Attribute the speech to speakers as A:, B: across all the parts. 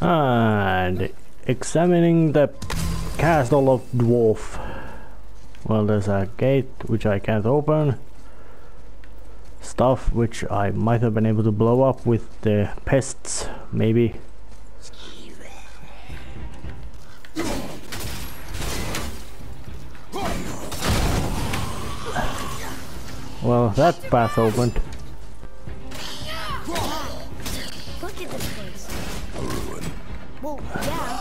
A: And examining the castle of dwarf. Well, there's a gate which I can't open. Stuff which I might have been able to blow up with the pests, maybe. Well, that path opened.
B: Look at this place. A ruin. Well, yeah.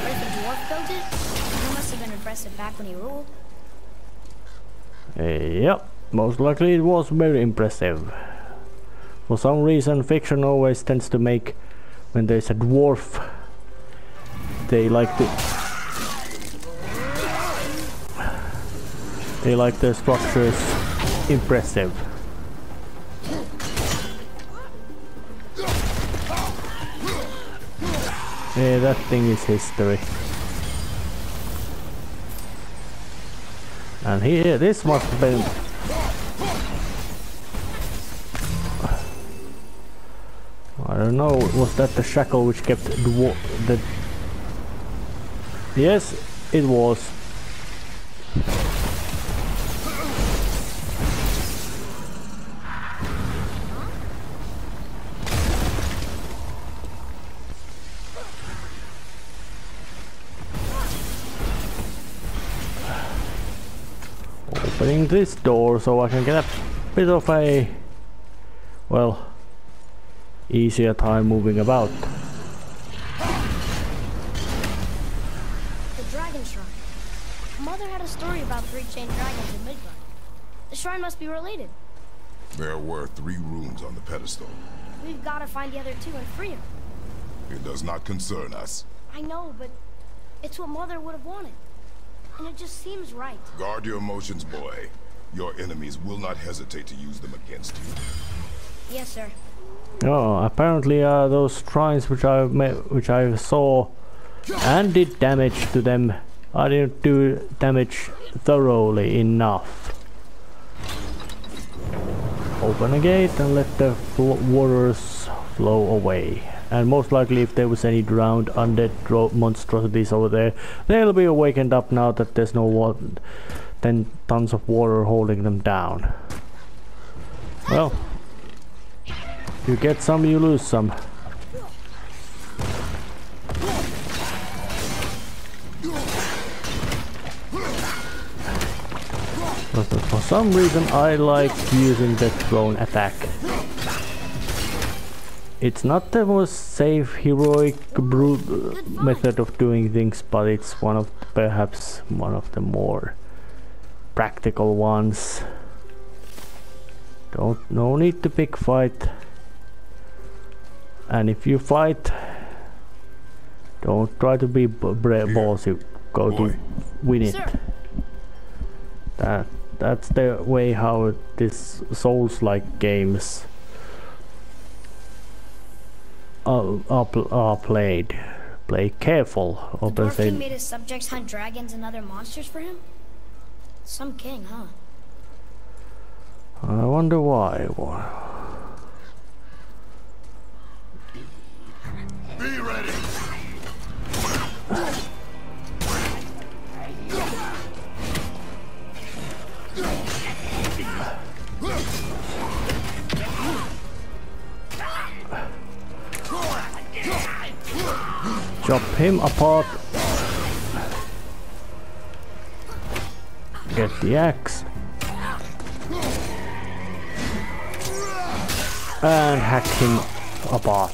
B: But if a dwarf built it, he must have been impressive back when he ruled.
A: Yep, most likely it was very impressive. For some reason, fiction always tends to make, when there's a dwarf, they like the structures impressive. Yeah, that thing is history. And here, this must have been... I don't know, was that the shackle which kept the... Yes, it was. Opening this door so I can get a bit of a, well, easier time moving about.
B: The dragon shrine. Mother had a story about 3 chained dragons in Midgard. The shrine must be related.
C: There were 3 runes on the pedestal.
B: We've got to find the other 2 and free them.
C: It does not concern us.
B: I know, but it's what Mother would have wanted. And it just seems right.
C: Guard your emotions, boy. Your enemies will not hesitate to use them against you.
B: Yes, sir.
A: Oh, apparently those shrines which I saw and did damage to them, I didn't do damage thoroughly enough. Open a gate and let the waters flow away. And most likely if there was any drowned undead monstrosities over there, they'll be awakened up now that there's no water, 10 tons of water holding them down. Well, you get some, you lose some. But for some reason I like using the thrown attack. It's not the most safe, heroic, brute method of doing things, but it's perhaps one of the more practical ones. No need to pick fight. And if you fight, don't try to be ballsy. Go to win it. That's the way how this Souls-like games are played. Play careful.
B: The dwarf king made his subjects hunt dragons and other monsters for him? Some king, huh?
A: I wonder why.
C: Be ready.
A: Chop him apart. Get the axe. And hack him apart.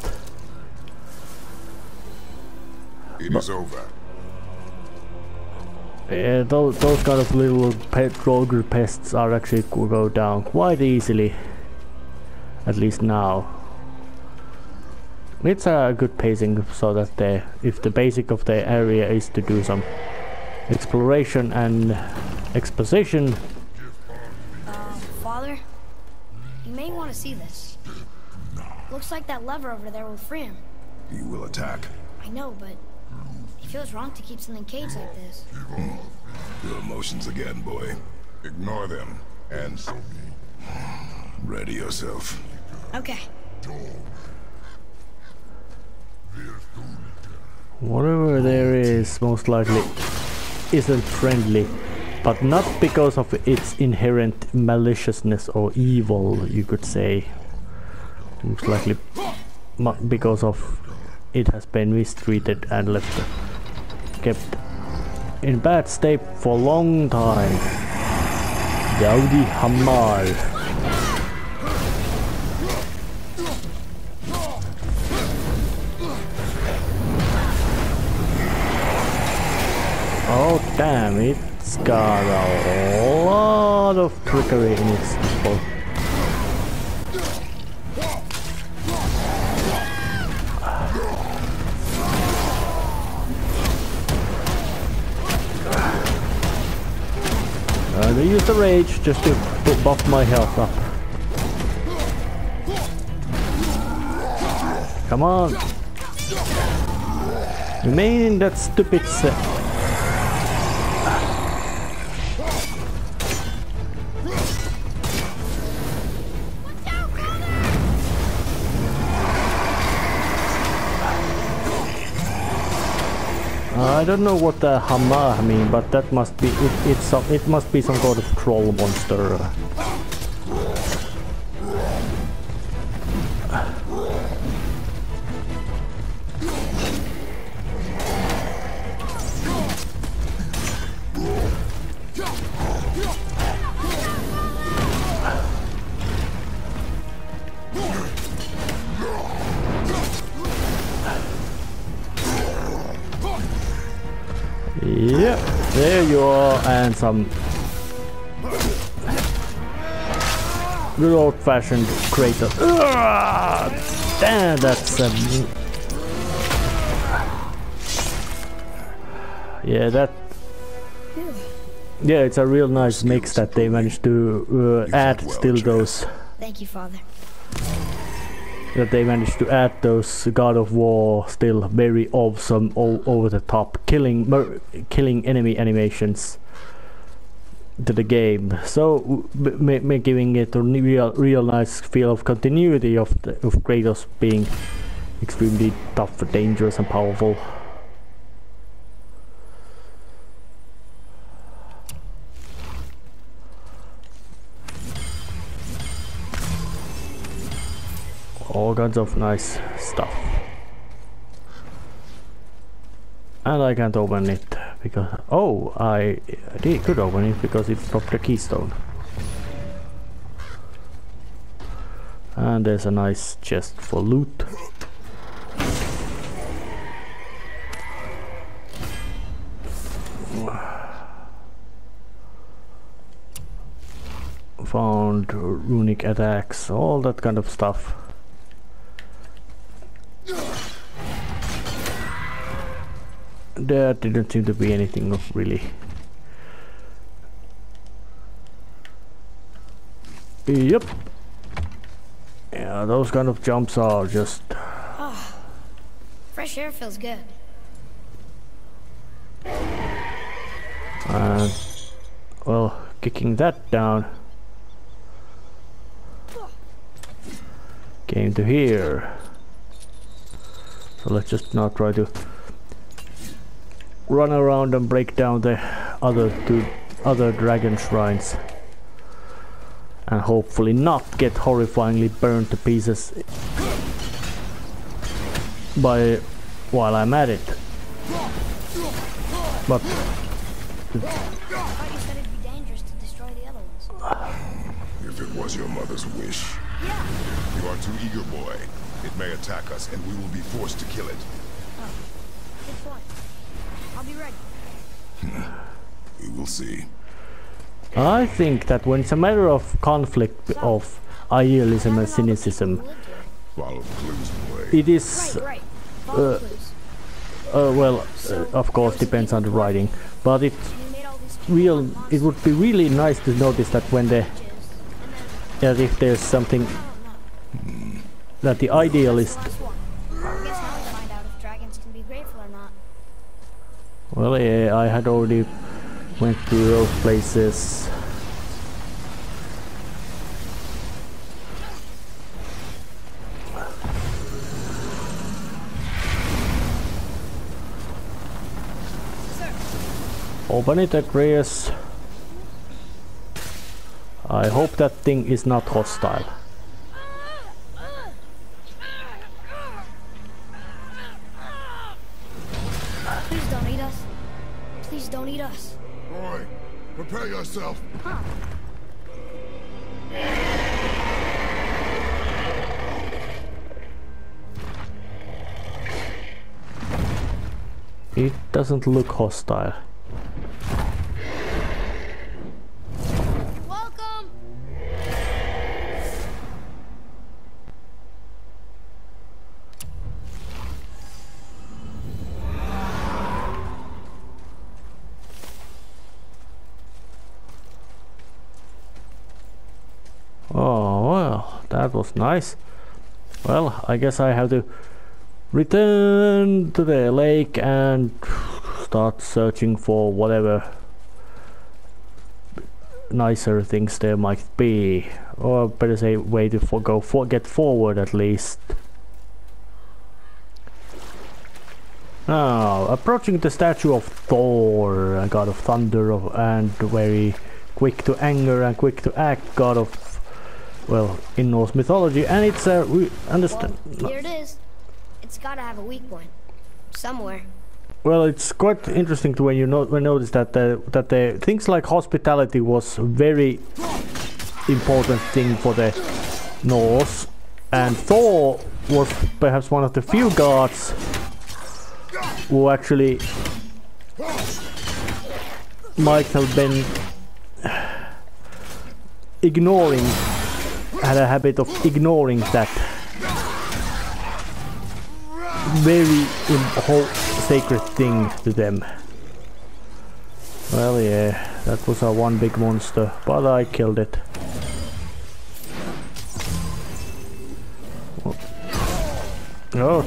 C: It is over.
A: Yeah, those kind of little rogue pests are actually go down quite easily. At least now. It's a good pacing so that if the basic of the area is to do some exploration and exposition.
B: Father, you may want to see this. Looks like that lever over there will free him.
C: He will attack.
B: I know, but it feels wrong to keep something caged like this.
C: Your emotions again, boy. Ignore them and ready yourself.
B: Okay.
A: Whatever there is, most likely isn't friendly, but not because of its inherent maliciousness or evil, you could say. Most likely because of it has been mistreated and kept in bad state for a long time. Daudi Hamar. Oh damn, it's got a lot of trickery in its people. I use the rage just to buff my health up. Come on! Remain in that stupid set. I don't know what the Hamar mean, but that must be it must be some sort of troll monster. Yep, there you are, and some good old-fashioned Kratos. Damn, that's yeah, it's a real nice mix that they managed to add still those.
B: Thank you, Father.
A: That they managed to add those God of War still very awesome, over the top killing enemy animations to the game. So giving it a real nice feel of continuity of Kratos being extremely tough, dangerous, and powerful. All kinds of nice stuff. And I can't open it because... Oh, I could open it because it dropped the keystone. And there's a nice chest for loot. Found runic attacks, all that kind of stuff. There didn't seem to be anything of really. Yep. Yeah, those kind of jumps are just...
B: Oh, fresh air feels good.
A: And, well, kicking that down. Came to here. So let's just now try to run around and break down the other dragon shrines, and hopefully not get horrifyingly burned to pieces while I'm at it. But
B: I thought you said it'd be dangerous to destroy the other ones.
C: If it was your mother's wish.
B: Yeah.
C: You are too eager, boy. It may attack us, and we will be forced to kill it.
B: Oh, good point. I'll be ready.
C: We will see.
A: I think that when it's a matter of conflict of idealism and cynicism,
C: Follow the clues, boy.
A: it is
B: Right. Follow clues.
A: well, of course depends on the writing, but it would be really nice to notice that when that if there's something that the idealist...
B: I guess now we find out if dragons can be grateful or not.
A: Well, yeah, I had already went to those places. Open it, Atreus. I hope that thing is not hostile.
B: Please don't eat us. Please don't eat us.
C: Boy, prepare yourself.
B: Huh.
A: It doesn't look hostile.
B: You're welcome.
A: Oh, well, that was nice. Well, I guess I have to return to the lake and start searching for whatever nicer things there might be, or better say, way to get forward at least. Now, approaching the statue of Thor, a god of thunder and very quick to anger and quick to act, god of, well, in Norse mythology, and it's a understand.
B: Well, here it is. It's gotta have a weak point somewhere.
A: Well, it's quite interesting to when you notice that the things like hospitality was a very important thing for the Norse, and Thor was perhaps one of the few gods who actually might have been had a habit of ignoring that very whole sacred thing to them. Well, yeah, that was our one big monster, but I killed it. Oh.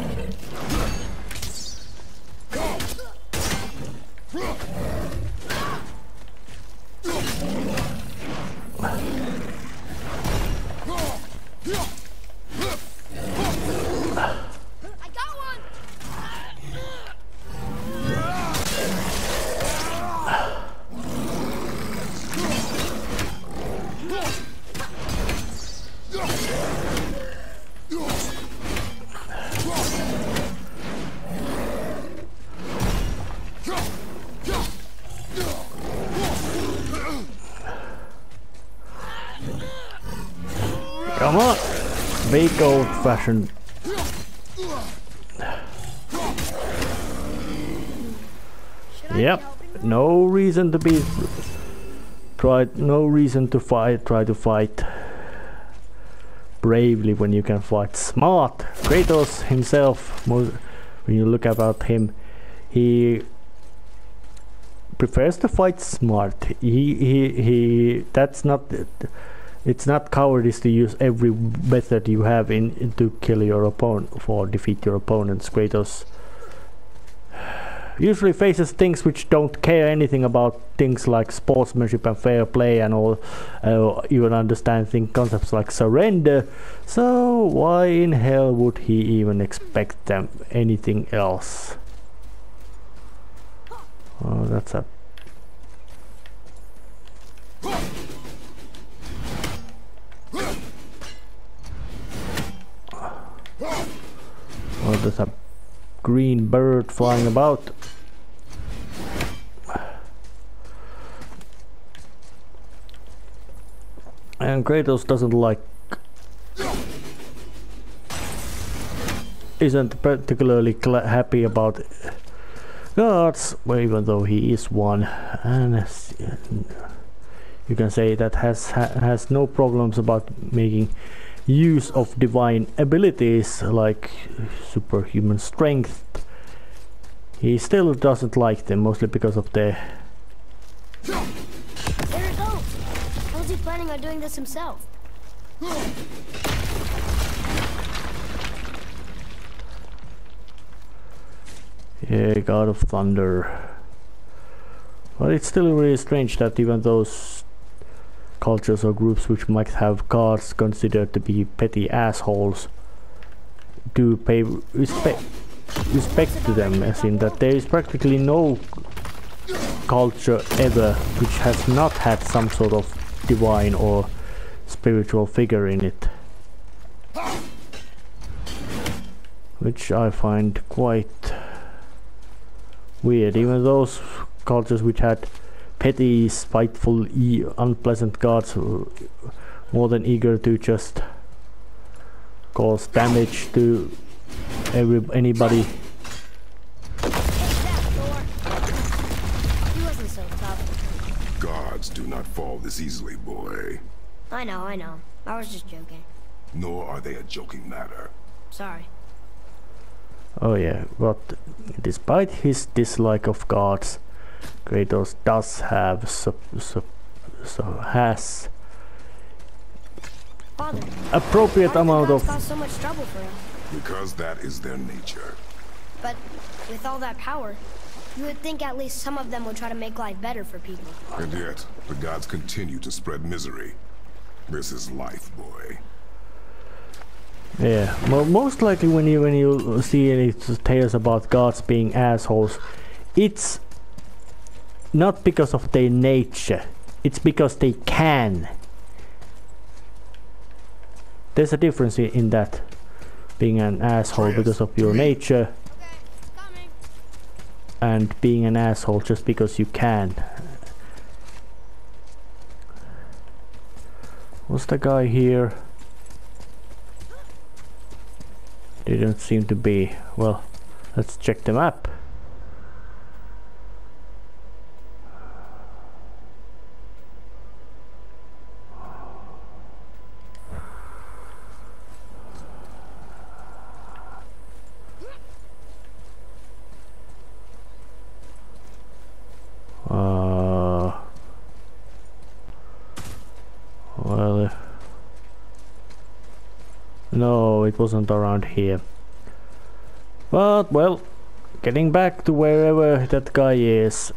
A: Come on! Big old-fashioned. Yep. No reason to be no reason to try to fight bravely when you can fight smart. Kratos himself, when you look about him, he prefers to fight smart. That's not. It's not cowardice to use every method you have to kill your opponent or defeat your opponents. Kratos usually faces things which don't care anything about things like sportsmanship and fair play and all, even understand concepts like surrender. So why in hell would he even expect them anything else? Oh, that's a. Oh, there's a green bird flying about. And Kratos isn't particularly happy about gods, well, even though he is one, and you can say that has no problems about making use of divine abilities like superhuman strength. He still doesn't like them, mostly because of the.
B: There it goes. How's he planning on doing this himself?
A: Yeah, God of Thunder. Well, it's still really strange that even those cultures or groups which might have gods considered to be petty assholes do pay respect to them, as in that there is practically no culture ever which has not had some sort of divine or spiritual figure in it. Which I find quite weird. Even those cultures which had petty, spiteful, unpleasant gods more than eager to just cause damage to anybody.
B: He wasn't so tough.
C: Gods do not fall this easily, boy.
B: I know. I was just joking.
C: Nor are they a joking matter.
B: Sorry.
A: Oh yeah, but despite his dislike of gods, Kratos does have has
B: Father,
A: appropriate amount of
B: caused so much trouble for us.
C: Because that is their nature.
B: But with all that power, you would think at least some of them would try to make life better for people.
C: And yet, the gods continue to spread misery. This is life, boy.
A: yeah. Well, most likely when you see any tales about gods being assholes, it's not because of their nature. It's because they can. There's a difference in that. Being an asshole because of your nature, and being an asshole just because you can. Was the guy here? Didn't seem to be. Well, let's check the map. Well, no, it wasn't around here. But, well, getting back to wherever that guy is.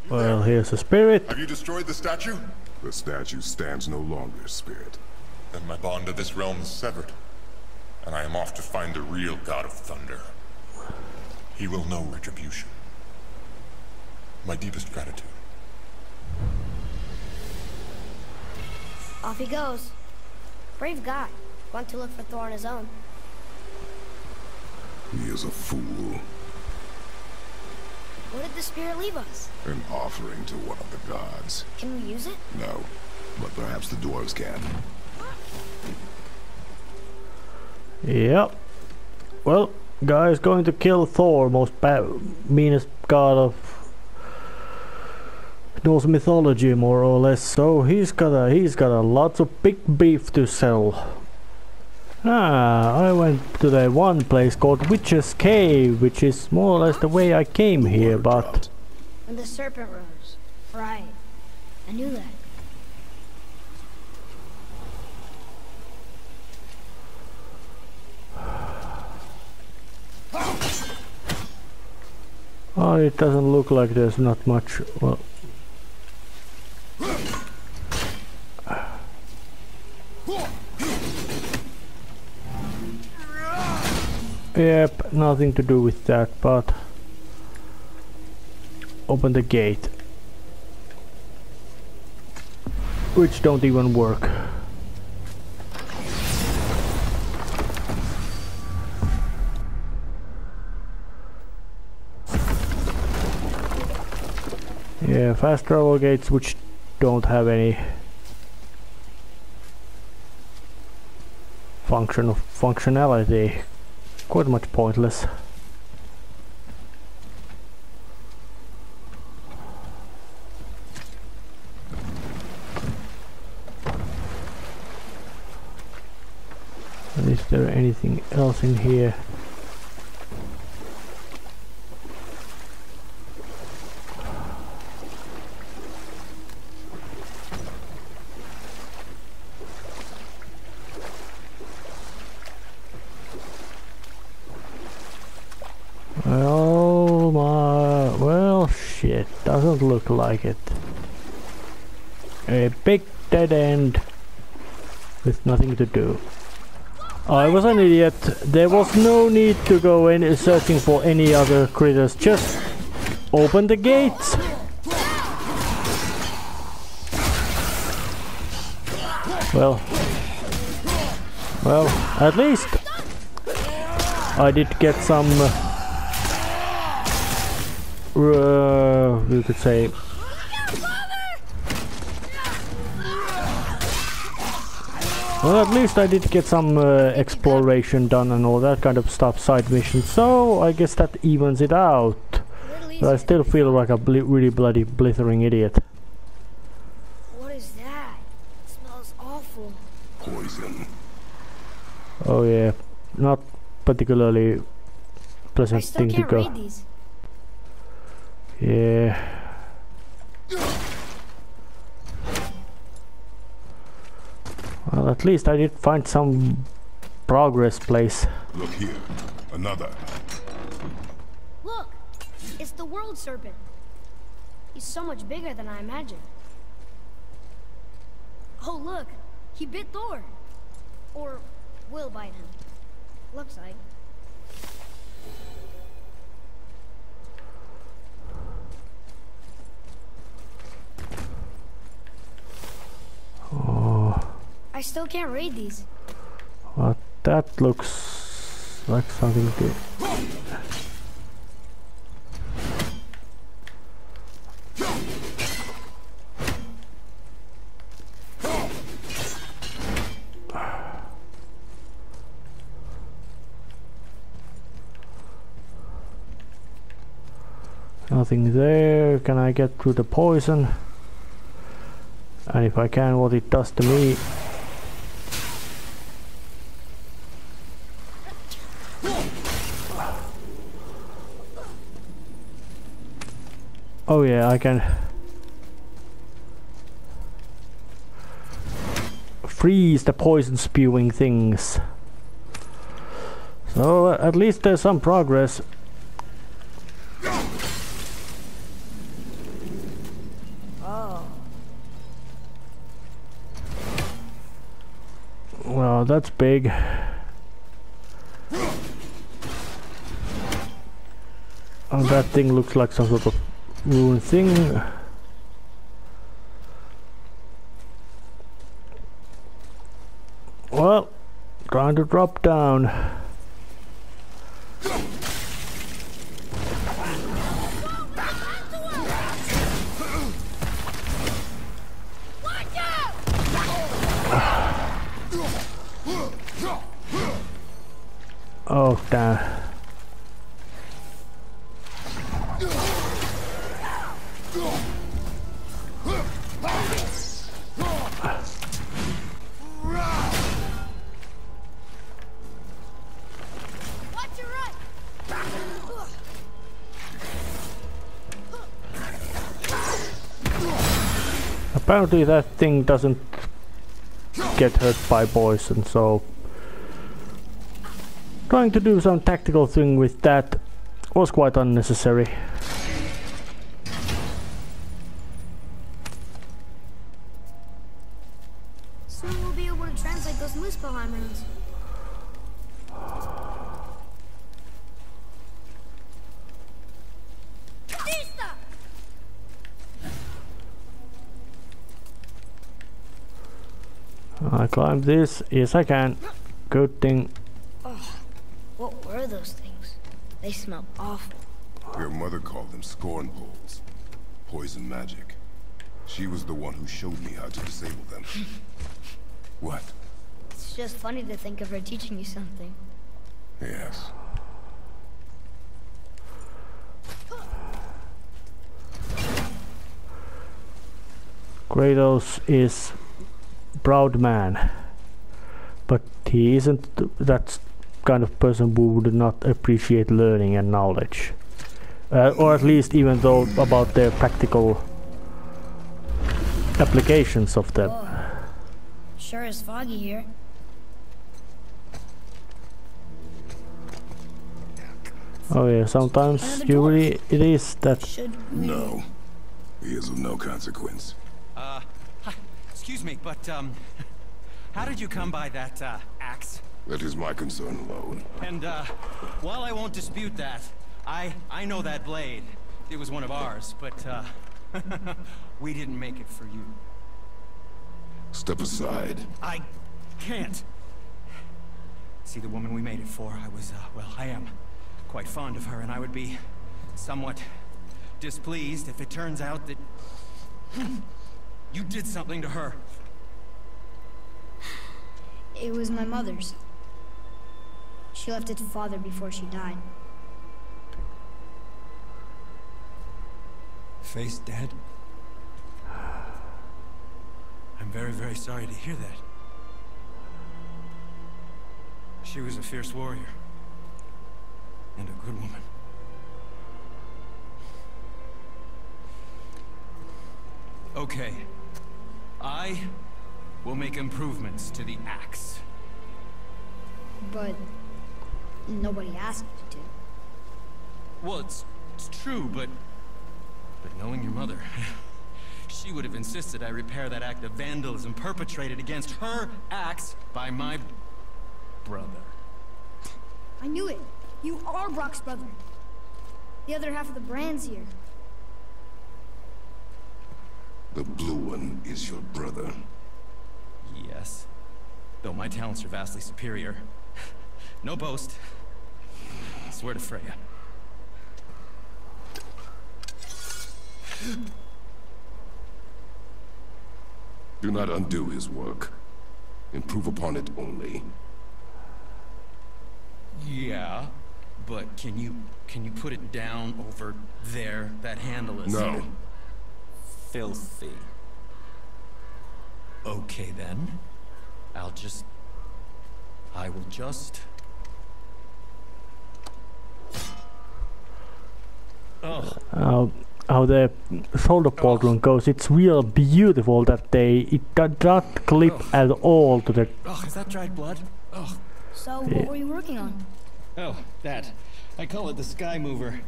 A: Well, here's a spirit.
D: Have you destroyed the statue?
C: The statue stands no longer, spirit.
D: Then my bond to this realm is severed, and I am off to find the real god of thunder. He will know retribution. My deepest gratitude.
B: Off he goes. Brave guy. Want to look for Thor on his own.
C: He is a fool.
B: What did the spirit leave us?
C: An offering to one of the gods.
B: Can we use it?
C: No, but perhaps the dwarves can.
A: Yep. Well, guy's going to kill Thor, meanest god of Norse mythology, more or less. So he's got a lots of big beef to sell. I went to the one place called Witch's Cave, which is more or less the way I came here, but
B: And the serpent rose. Right. I knew that.
A: oh, it doesn't look like there's not much. Well, yep, nothing to do with that, but open the gate, which don't even work. Yeah, fast travel gates which don't have any functionality. Quite much pointless. Is there anything else in here? Oh my, well shit, doesn't look like it. A big dead end with nothing to do. I was an idiot. There was no need to go in searching for any other critters. Just Open the gates! Well, at least I did get some, you could say, well, at least I did get some exploration done and all that kind of stuff, side missions, so I guess that evens it out. But I still feel like a really bloody blithering idiot.
B: What is that? It smells awful.
C: Poison.
A: Oh yeah, not particularly
B: I
A: pleasant
B: still
A: thing to
B: can't
A: go.
B: read these.
A: Yeah. Well, at least I did find some progress place.
C: Look here. Another.
B: Look! It's the world serpent. He's so much bigger than I imagined. Oh, look! He bit Thor! Or will bite him. Looks like.
A: Oh,
B: I still can't read these.
A: well, that looks like something good. Nothing there. Can I get through the poison? And if I can, what it does to me. Oh yeah, I can freeze the poison spewing things. So at least there's some progress. Well, that's big. Oh, that thing looks like some sort of ruined thing. Well, trying to drop down. Oh, damn. Apparently that thing doesn't get hurt by poison, so trying to do some tactical thing with that was quite unnecessary.
B: Soon we'll be able to translate those Muspelheim runes.
A: I climb this. Yes, I can. Good thing.
B: Oh, what were those things? They smell awful.
C: Your mother called them scorn poles. Poison magic. She was the one who showed me how to disable them. What?
B: It's just funny to think of her teaching you something.
C: Yes.
A: Kratos is proud man, but he isn't that kind of person who would not appreciate learning and knowledge, or at least even though about their practical applications of them.
B: Whoa. Sure is foggy here.
A: Oh yeah, sometimes it is that.
B: Should we?
C: No. He is of no consequence.
E: Hi, excuse me, but, how did you come by that, axe?
C: That is my concern alone.
E: And, while I won't dispute that, I know that blade. it was one of ours, but we didn't make it for you.
C: Step aside.
E: I can't. See, the woman we made it for, well, I am quite fond of her, and I would be somewhat displeased if it turns out that you did something to her.
B: It was my mother's. She left it to Father before she died.
E: Face dead? I'm very, very sorry to hear that. She was a fierce warrior. And a good woman. Okay. I will make improvements to the axe.
B: But nobody asked you to.
E: Well, it's true, but knowing your mother, she would have insisted I repair that act of vandalism perpetrated against her axe by my brother.
B: I knew it. You are Brock's brother. The other half of the brand's here.
C: The blue one is your brother.
E: Yes. Though my talents are vastly superior. No boast. I swear to Freya.
C: Do not undo his work. Improve upon it only.
E: Yeah, but can you put it down over there? That handle is
C: No.
E: filthy. Okay then. I will just
A: How the shoulder pauldron goes, it's real beautiful that it does not clip at all to the...
E: Oh, is that dried blood? Oh.
B: So, what were you working on?
E: Oh, that. I call it the Sky Mover.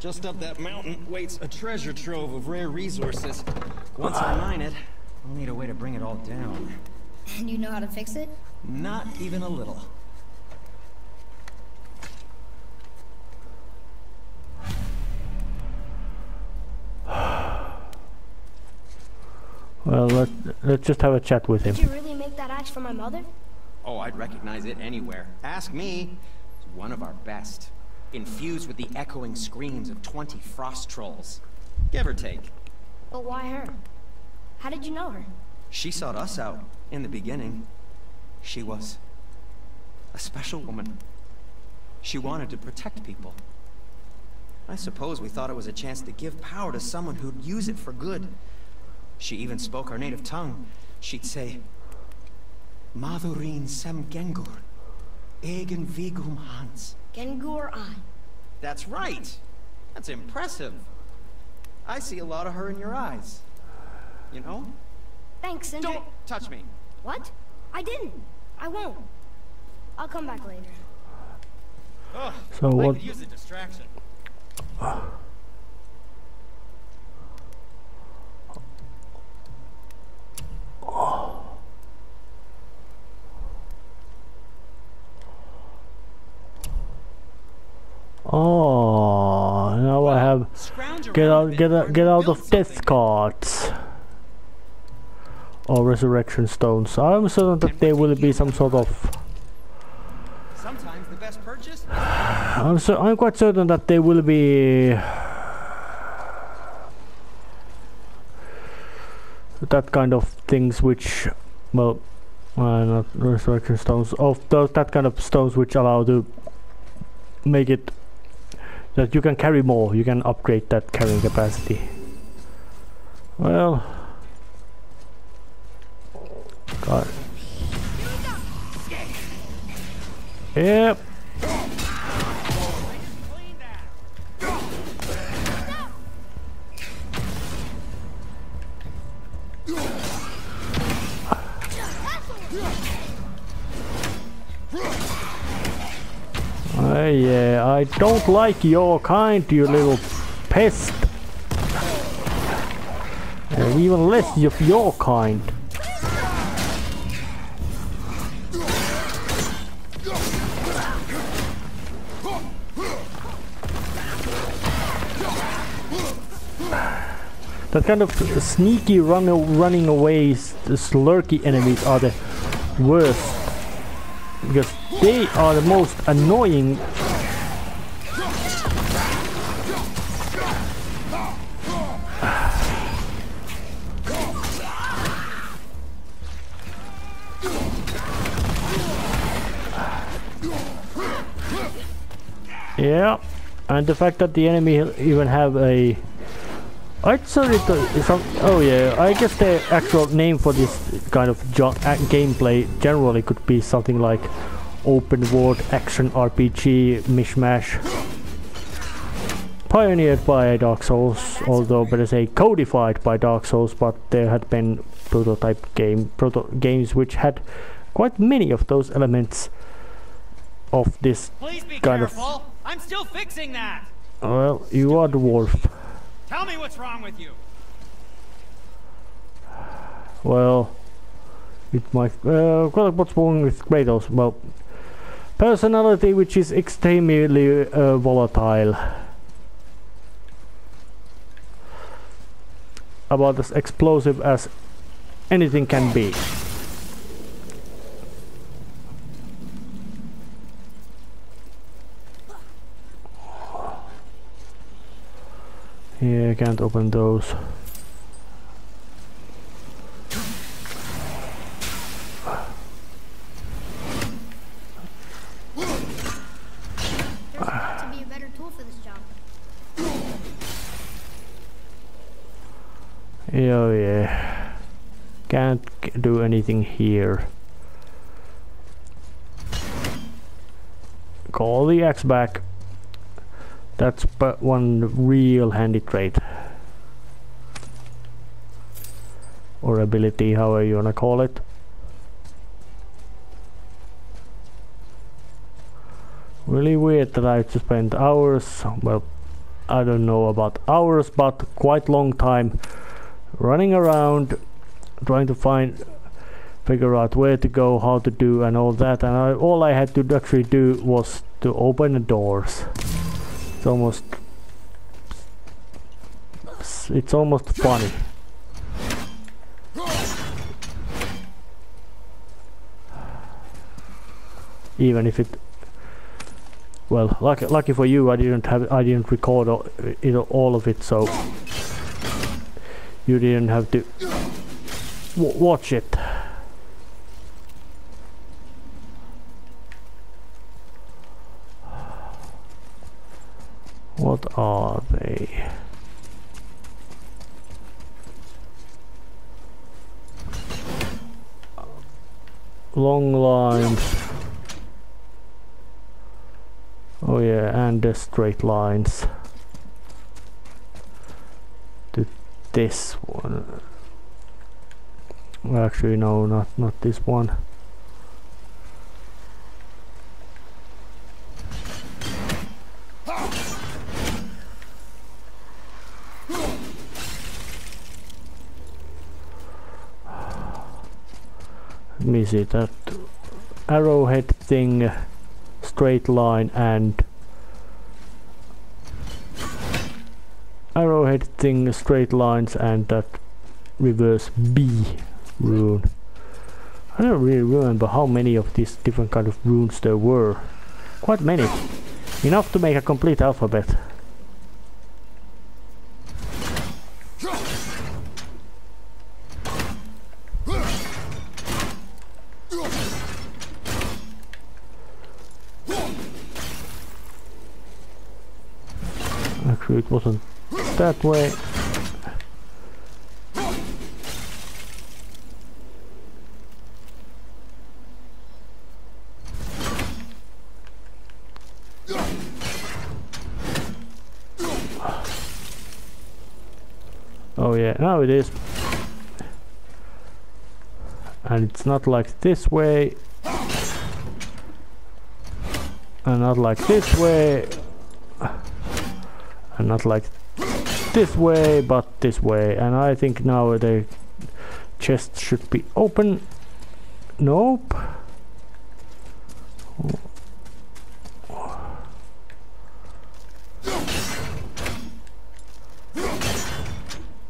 E: Just up that mountain waits a treasure trove of rare resources. Once I mine it, I'll need a way to bring it all down.
B: And you know how to fix it?
E: Not even a little.
A: Well, let's just have a chat with him.
B: Did you really make that axe for my mother?
F: Oh, I'd recognize it anywhere. Ask me. It's one of our best. Infused with the echoing screams of 20 frost trolls. Give or take.
B: But why her? How did you know her?
F: She sought us out in the beginning. She was a special woman. She wanted to protect people. I suppose we thought it was a chance to give power to someone who'd use it for good. She even spoke our native tongue. She'd say, Madurin sem gengur, egen vigum hans.
B: Gengur I.
F: That's right. That's impressive. I see a lot of her in your eyes. You know?
B: Thanks, Sindri.
F: Don't touch me.
B: What? I didn't. I won't. I'll come back later.
E: Oh,
A: So
E: I
A: what?
E: could use a distraction.
A: Oh, now I have get out of death cards or resurrection stones. I'm certain that there will be some sort of.
F: Sometimes the best purchase.
A: I'm quite certain that there will be that kind of things which, well, not resurrection stones. Of those, that kind of stones which allow to make it that you can carry more. You can upgrade that carrying capacity. Well, God. Yep. Yeah, I don't like your kind, you little pest. And even less of your kind. That kind of sneaky running away, slurky enemies are the worst. Because they are the most annoying. Yeah, and the fact that the enemy even have a... I'd sorry to some. Oh yeah, I guess the actual name for this kind of gameplay generally could be something like open world action RPG mishmash. Pioneered by Dark Souls, although better say codified by Dark Souls, but there had been prototype games which had quite many of those elements of this
E: Please be
A: kind
E: careful.
A: of.
E: I'm still fixing that.
A: Well, you are the dwarf.
E: Tell me what's wrong with you.
A: Well, it might. What's wrong with Kratos? Well, personality which is extremely volatile. About as explosive as anything can be. Yeah, I can't open those.
B: There's got to be a better tool for this job.
A: Oh yeah. Can't do anything here. Call the axe back. That's but one real handy trait. Or ability, however you wanna call it. Really weird that I have to spend hours, well, I don't know about hours, but quite long time running around trying to figure out where to go, how to do and all that, and all I had to actually do was to open the doors. It's almost funny. Even if it, well, lucky for you, I didn't record all of it, so you didn't have to watch it. What are they? Long lines. Oh yeah, and the straight lines. To this one. Well, actually no, not this one. Let me see, that arrowhead thing, straight line, and arrowhead thing, straight lines, and that reverse B rune. I don't really remember how many of these different kind of runes there were. Quite many. Enough to make a complete alphabet. Actually, it wasn't that way. Oh yeah, now it is. And it's not like this way. And not like this way. And not like this way, but this way. And I think now the chest should be open. Nope.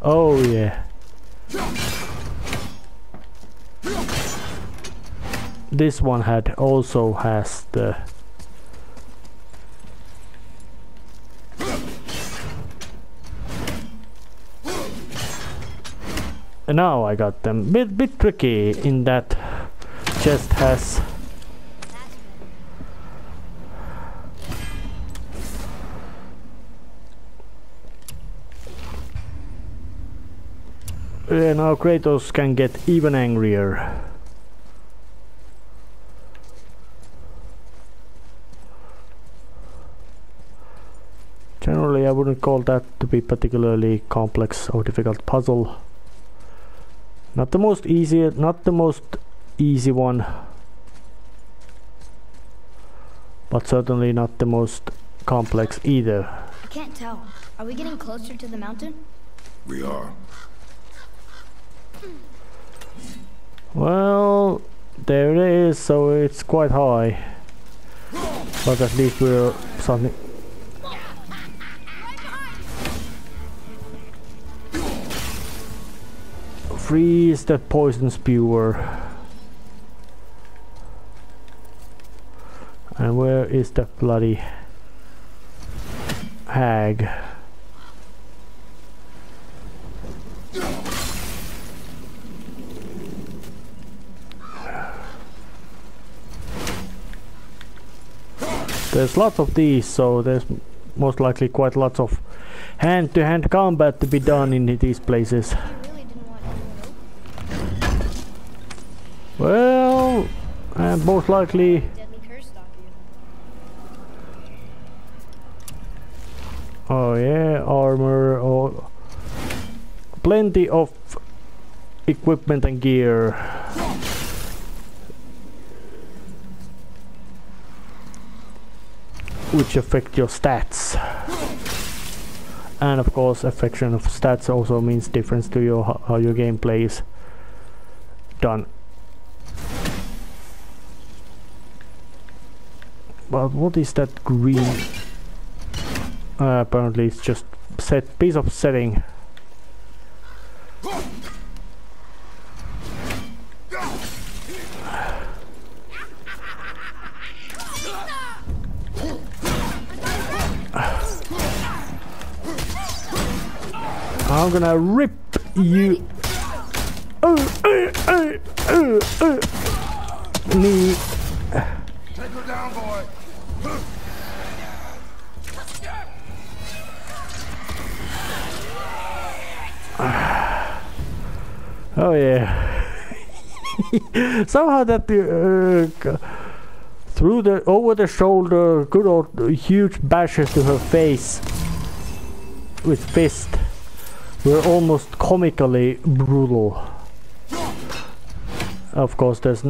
A: Oh yeah. This one also has the and now I got them. Bit tricky in that chest has now Kratos can get even angrier. Generally I wouldn't call that to be particularly complex or difficult puzzle. Not the most easy one, but certainly not the most complex either.
B: I can't tell. Are we getting closer to the mountain?
C: We are.
A: Well, there it is, so it's quite high. But at least we're something. Freeze that poison spewer. And where is that bloody hag? There's lots of these, so there's most likely quite lots of hand-to-hand combat to be done in these places. Well, and most likely
B: Deadly curse stop you.
A: oh yeah, armor or plenty of equipment and gear. Which affect your stats. And of course affection of stats also means difference to your how your gameplay is done. But what is that green? Apparently it's just piece of setting. I'm gonna rip you. Me.
C: Take her down, boy.
A: Oh yeah. Somehow that through the over the shoulder, good old huge bashes to her face with fist were almost comically brutal. Of course, there's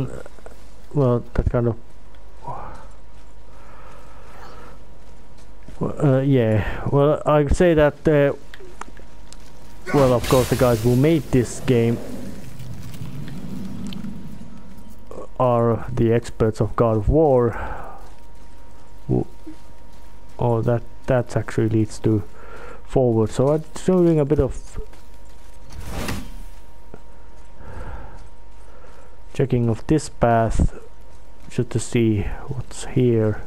A: well that kind of yeah. Well, I'd say that well, of course, the guys who made this game are the experts of God of War. Oh, that actually leads to forward. So I'm doing a bit of checking of this path just to see what's here.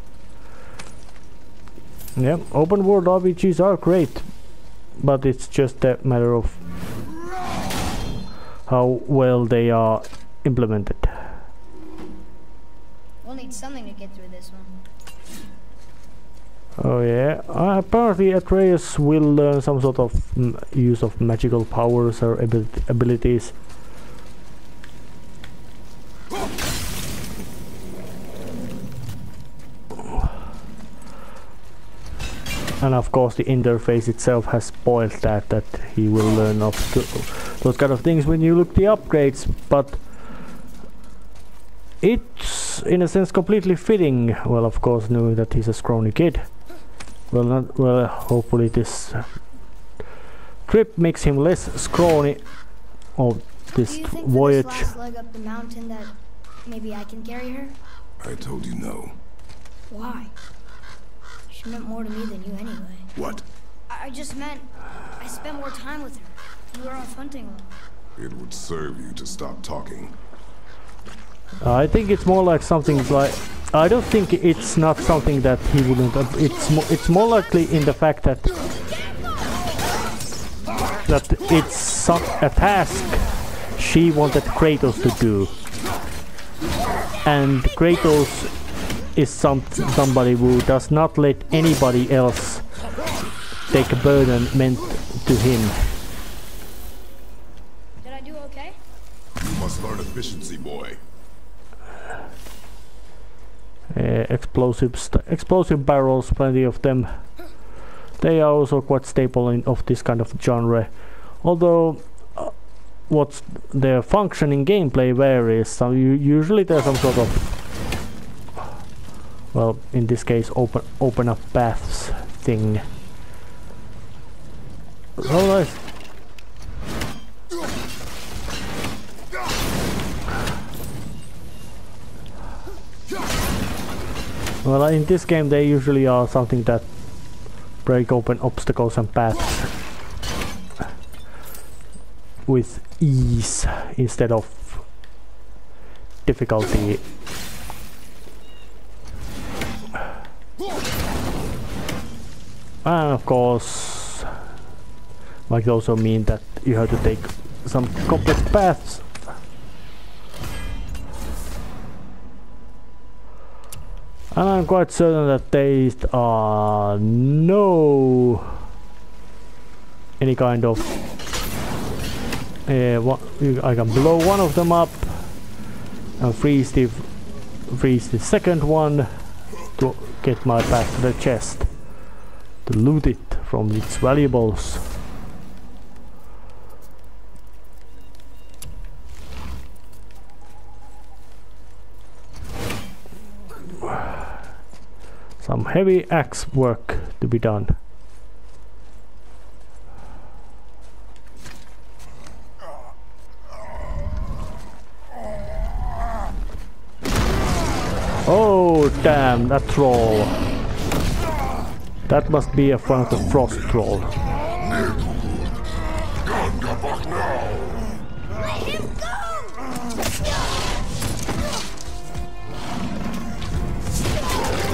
A: Yep, open world RPGs are great, but it's just a matter of how well they are implemented.
B: We'll need something to get through this one.
A: Oh yeah, apparently Atreus will learn some sort of use of magical powers or abilities. And of course the interface itself has spoiled that he will learn of those kind of things when you look the upgrades, but it's in a sense completely fitting. Well, of course, knowing that he's a scrawny kid. Well, hopefully this trip makes him less scrawny. Oh, this voyage.
B: Do you think for this last leg up the mountain that maybe I can carry her?
C: I told you no.
B: Why? She meant more to me than you anyway.
C: What?
B: I just meant I spent more time with her. You were off hunting alone.
C: It would serve you to stop talking.
A: I think it's more like something like... I don't think it's not something that he wouldn't... It's more likely in the fact that... that it's a task she wanted Kratos to do. And Kratos is somebody who does not let anybody else take a burden meant to him.
B: Did I do okay?
C: You must learn efficiency, boy.
A: Explosive barrels, plenty of them. They are also quite staple of this kind of genre. Although what's their function in gameplay varies. So usually there's some sort of, well, in this case, open up paths thing. So nice. Well, in this game they usually are something that break open obstacles and paths with ease instead of difficulty. And of course, might also mean that you have to take some complex paths. And I'm quite certain that there are no any kind of I can blow one of them up and freeze the second one to get my path to the chest to loot it from its valuables. Some heavy axe work to be done. Oh damn, that troll. That must be a front of the frost troll.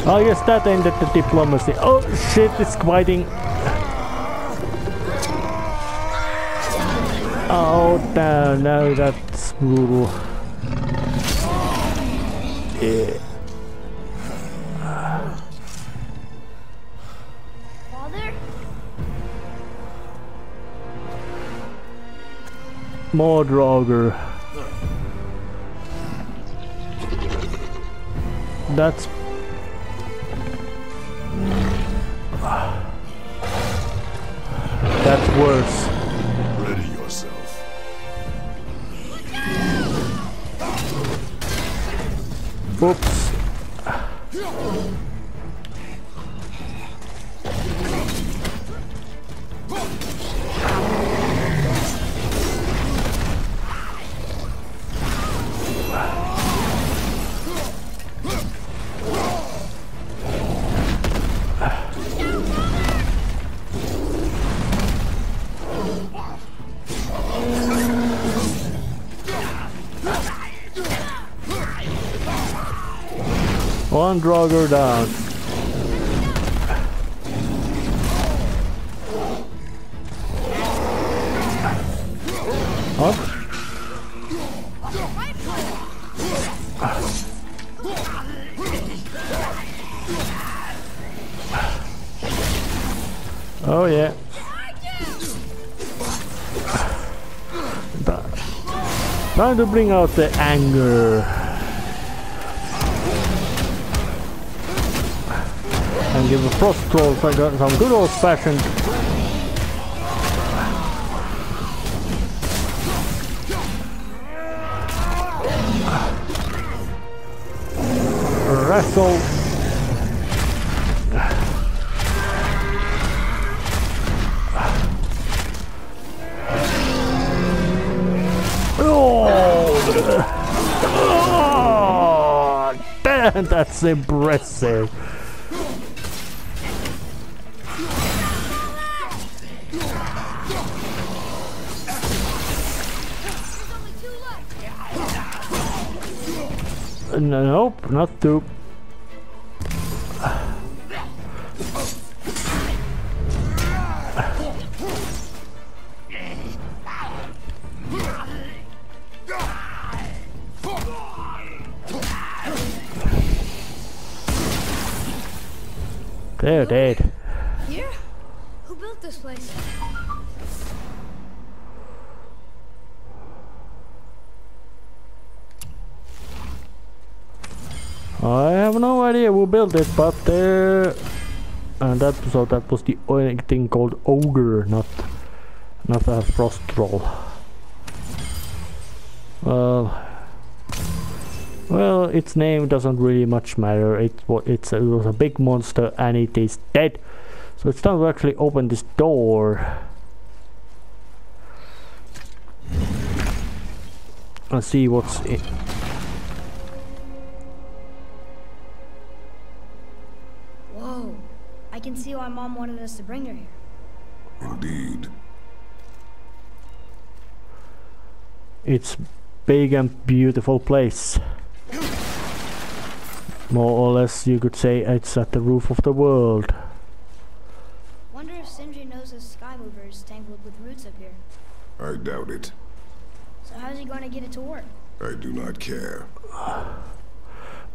A: I guess that ended the diplomacy. Oh shit, it's fighting. Oh damn, no, that's brutal. Yeah.
B: Father?
A: More Draugr. That's worse.
C: Ready yourself.
A: Oops. One Draugr down. Up. Oh yeah. Time to bring out the anger. And give a frost troll some good old fashioned wrestle. Oh, damn, that's impressive. Nope, not two. They're dead.
B: Here? Who built this place?
A: I have no idea who built it, but there, and that was the only thing called ogre, not a frost troll. Well, its name doesn't really much matter. It was a big monster and it is dead. So it's time to actually open this door. Let's see what's in.
B: Whoa. I can see why Mom wanted us to bring her here.
C: Indeed.
A: It's big and beautiful place. More or less you could say it's at the roof of the world.
B: Wonder if Sindri knows his sky mover is tangled with roots up here.
C: I doubt it.
B: So how's he going to get it to work?
C: I do not care.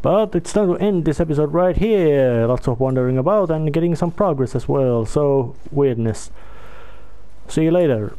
A: But it's time to end this episode right here. Lots of wandering about and getting some progress as well. So, weirdness. See you later.